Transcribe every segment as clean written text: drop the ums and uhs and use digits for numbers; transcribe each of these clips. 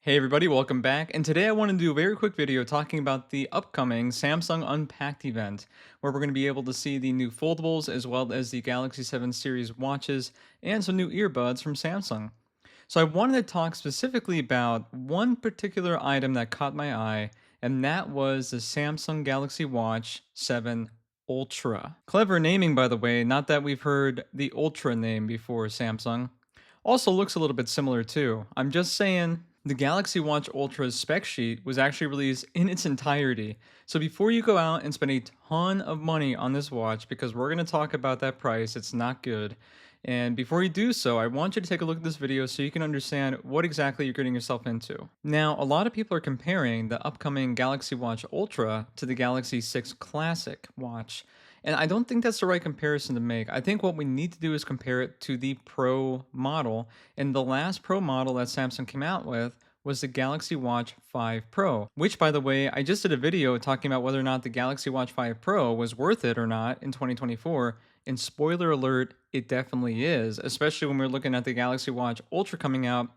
Hey everybody, welcome back. And today I want to do a very quick video talking about the upcoming Samsung Unpacked event, where we're going to be able to see the new foldables as well as the Galaxy 7 series watches and some new earbuds from Samsung. So I wanted to talk specifically about one particular item that caught my eye, and that was the Samsung Galaxy Watch 7 Ultra. Clever naming, by the way, not that we've heard the Ultra name before, Samsung. Also looks a little bit similar too. I'm just saying the Galaxy Watch Ultra's spec sheet was actually released in its entirety. So before you go out and spend a ton of money on this watch, because we're going to talk about that price, it's not good. And before you do so, I want you to take a look at this video so you can understand what exactly you're getting yourself into. Now, a lot of people are comparing the upcoming Galaxy Watch Ultra to the Galaxy 6 Classic watch. And I don't think that's the right comparison to make. I think what we need to do is compare it to the Pro model. And the last Pro model that Samsung came out with was the Galaxy Watch 5 Pro, which, by the way, I just did a video talking about whether or not the Galaxy Watch 5 Pro was worth it or not in 2024. And spoiler alert, it definitely is, especially when we're looking at the Galaxy Watch Ultra coming out.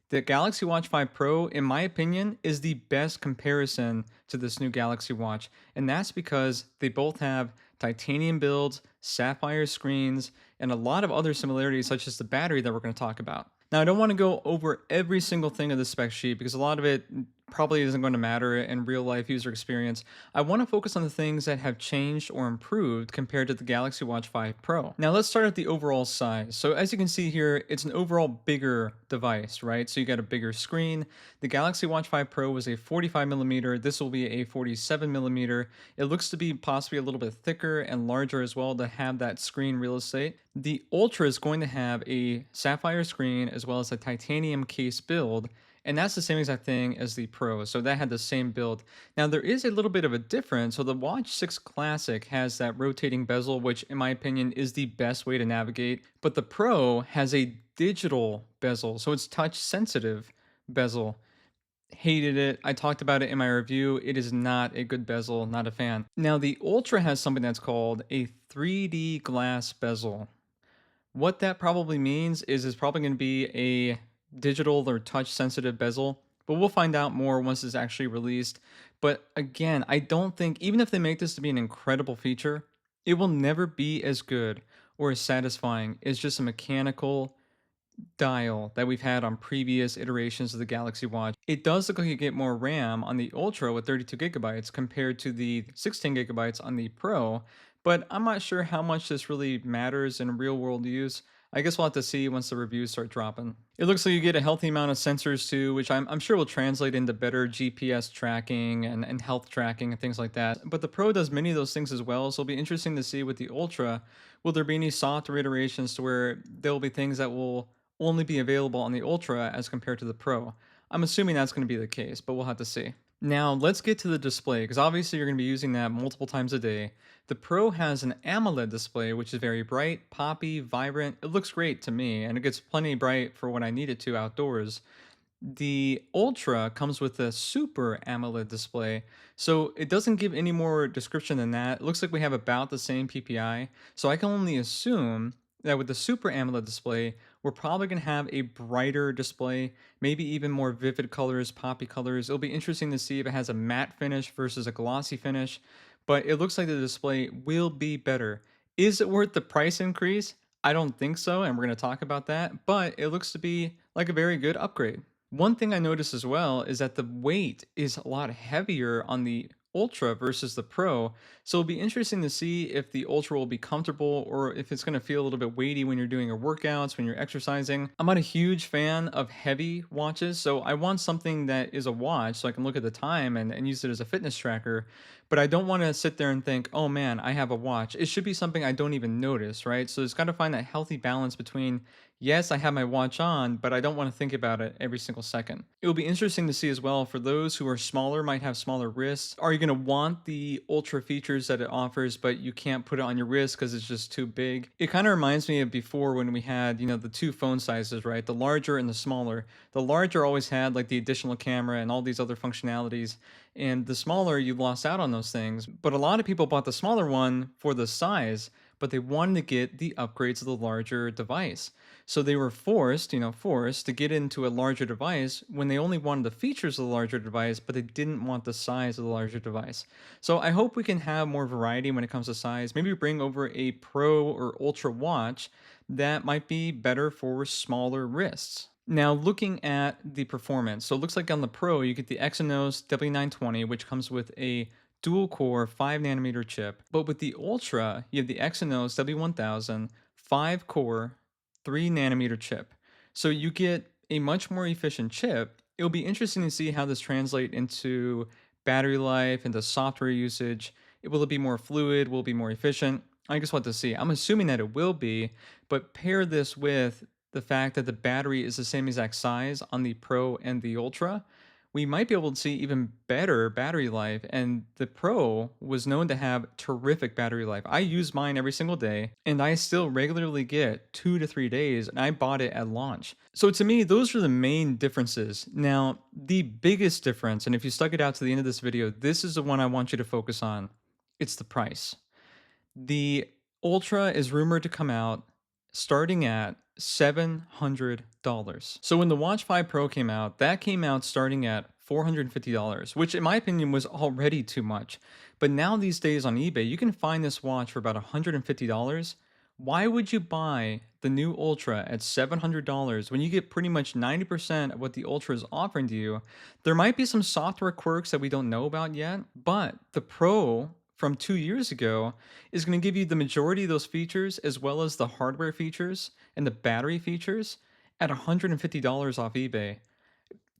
The Galaxy Watch 5 Pro, in my opinion, is the best comparison to this new Galaxy Watch. And that's because they both have titanium builds, sapphire screens, and a lot of other similarities, such as the battery that we're going to talk about. Now, I don't want to go over every single thing of the spec sheet because a lot of it probably isn't going to matter in real life user experience. I want to focus on the things that have changed or improved compared to the Galaxy Watch 5 Pro. Now let's start at the overall size. So as you can see here, it's an overall bigger device, right? So you got a bigger screen. The Galaxy Watch 5 Pro was a 45 millimeter. This will be a 47 millimeter. It looks to be possibly a little bit thicker and larger as well to have that screen real estate. The Ultra is going to have a sapphire screen as well as a titanium case build. And that's the same exact thing as the Pro. So that had the same build. Now there is a little bit of a difference. So the Watch 6 Classic has that rotating bezel, which in my opinion is the best way to navigate. But the Pro has a digital bezel. So it's touch sensitive bezel. Hated it. I talked about it in my review. It is not a good bezel, not a fan. Now the Ultra has something that's called a 3D glass bezel. What that probably means is it's probably going to be a digital or touch sensitive bezel, but we'll find out more once it's actually released. But again, I don't think, even if they make this to be an incredible feature, it will never be as good or as satisfying as just a mechanical dial that we've had on previous iterations of the Galaxy Watch. It does look like you get more RAM on the Ultra with 32 gigabytes compared to the 16 gigabytes on the Pro, but I'm not sure how much this really matters in real world use. I guess we'll have to see once the reviews start dropping. It looks like you get a healthy amount of sensors too, which I'm sure will translate into better GPS tracking and health tracking and things like that. But the Pro does many of those things as well, so it'll be interesting to see with the Ultra, will there be any software iterations to where there'll be things that will only be available on the Ultra as compared to the Pro. I'm assuming that's going to be the case, but we'll have to see. Now, let's get to the display, because obviously you're going to be using that multiple times a day. The Pro has an AMOLED display, which is very bright, poppy, vibrant. It looks great to me, and it gets plenty bright for when I need it to outdoors. The Ultra comes with a Super AMOLED display, so it doesn't give any more description than that. It looks like we have about the same PPI, so I can only assume that with the Super AMOLED display, we're probably going to have a brighter display, maybe even more vivid colors, poppy colors. It'll be interesting to see if it has a matte finish versus a glossy finish, but it looks like the display will be better. Is it worth the price increase? I don't think so, and we're going to talk about that, but it looks to be like a very good upgrade. One thing I noticed as well is that the weight is a lot heavier on the Ultra versus the Pro. So it'll be interesting to see if the Ultra will be comfortable or if it's going to feel a little bit weighty when you're doing your workouts, when you're exercising. I'm not a huge fan of heavy watches, so I want something that is a watch so I can look at the time and use it as a fitness tracker. But I don't want to sit there and think, oh man, I have a watch. It should be something I don't even notice, right? So it's got to find that healthy balance between, yes, I have my watch on, but I don't want to think about it every single second. It will be interesting to see as well for those who are smaller, might have smaller wrists. Are you going to want the Ultra features that it offers, but you can't put it on your wrist because it's just too big? It kind of reminds me of before when we had, the two phone sizes, right? The larger and the smaller. The larger always had like the additional camera and all these other functionalities. And the smaller, you lost out on those things. But a lot of people bought the smaller one for the size, but they wanted to get the upgrades of the larger device. So they were forced to get into a larger device when they only wanted the features of the larger device, but they didn't want the size of the larger device. So I hope we can have more variety when it comes to size. Maybe bring over a Pro or Ultra watch that might be better for smaller wrists. Now, looking at the performance, so it looks like on the Pro, you get the Exynos W920, which comes with a dual core 5 nanometer chip. But with the Ultra, you have the Exynos W1000 5 core 3 nanometer chip. So you get a much more efficient chip. It'll be interesting to see how this translate into battery life, into software usage. Will it be more fluid? Will it be more efficient? I guess we'll have to see. I'm assuming that it will be, but pair this with the fact that the battery is the same exact size on the Pro and the Ultra, we might be able to see even better battery life. And the Pro was known to have terrific battery life. I use mine every single day, and I still regularly get 2 to 3 days, and I bought it at launch. So to me, those are the main differences. Now, the biggest difference, and if you stuck it out to the end of this video, this is the one I want you to focus on. It's the price. The Ultra is rumored to come out starting at $700. So when the Watch 5 Pro came out, that came out starting at $450, which in my opinion was already too much. But now these days on eBay, you can find this watch for about $150. Why would you buy the new Ultra at $700 when you get pretty much 90% of what the Ultra is offering to you? There might be some software quirks that we don't know about yet, but the Pro from 2 years ago is going to give you the majority of those features as well as the hardware features and the battery features at $150 off eBay.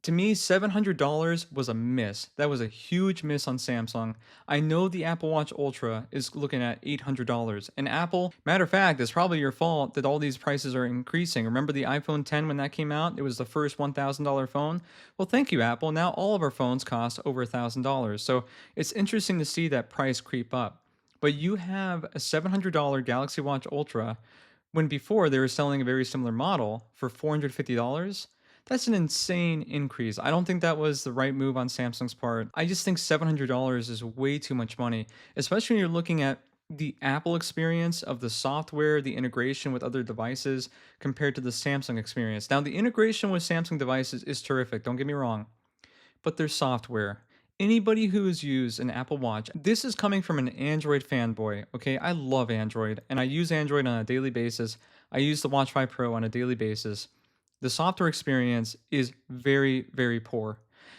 To me, $700 was a miss. That was a huge miss on Samsung. I know the Apple Watch Ultra is looking at $800. And Apple, matter of fact, it's probably your fault that all these prices are increasing. Remember the iPhone 10 when that came out? It was the first $1,000 phone. Well, thank you, Apple. Now all of our phones cost over $1,000. So it's interesting to see that price creep up. But you have a $700 Galaxy Watch Ultra when before they were selling a very similar model for $450. That's an insane increase. I don't think that was the right move on Samsung's part. I just think $700 is way too much money, especially when you're looking at the Apple experience of the software, the integration with other devices compared to the Samsung experience. Now, the integration with Samsung devices is terrific, don't get me wrong, but their software. Anybody who has used an Apple Watch, this is coming from an Android fanboy, okay? I love Android, and I use Android on a daily basis. I use the Watch 5 Pro on a daily basis. The software experience is very, very poor.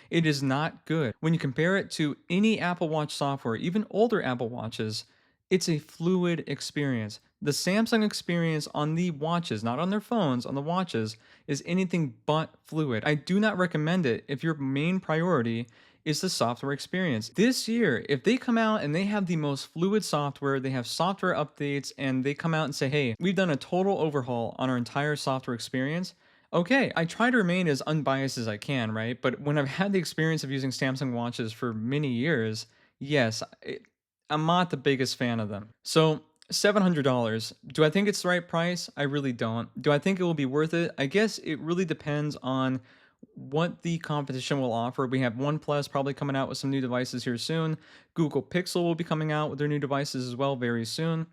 It is not good. When you compare it to any Apple Watch software, even older Apple Watches, it's a fluid experience. The Samsung experience on the watches, not on their phones, on the watches, is anything but fluid. I do not recommend it if your main priority is the software experience. This year, if they come out and they have the most fluid software, they have software updates, and they come out and say, hey, we've done a total overhaul on our entire software experience, okay, I try to remain as unbiased as I can, right? But when I've had the experience of using Samsung watches for many years, yes, I'm not the biggest fan of them. So $700, do I think it's the right price? I really don't. Do I think it will be worth it? I guess it really depends on what the competition will offer. We have OnePlus probably coming out with some new devices here soon. Google Pixel will be coming out with their new devices as well very soon.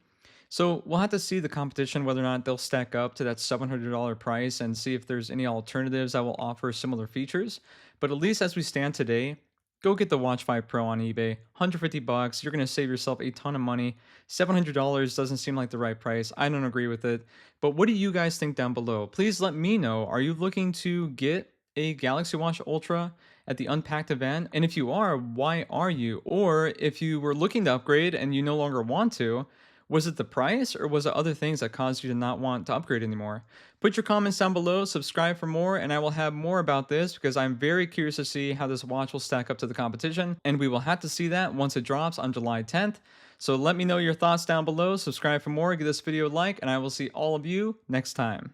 So we'll have to see the competition, whether or not they'll stack up to that $700 price and see if there's any alternatives that will offer similar features. But at least as we stand today, go get the Watch 5 Pro on eBay. $150, you're going to save yourself a ton of money. $700 doesn't seem like the right price. I don't agree with it. But what do you guys think down below? Please let me know. Are you looking to get a Galaxy Watch Ultra at the Unpacked event? And if you are, why are you? Or if you were looking to upgrade and you no longer want to, was it the price or was it other things that caused you to not want to upgrade anymore? Put your comments down below, subscribe for more, and I will have more about this because I'm very curious to see how this watch will stack up to the competition, and we will have to see that once it drops on July 10th. So let me know your thoughts down below, subscribe for more, give this video a like, and I will see all of you next time.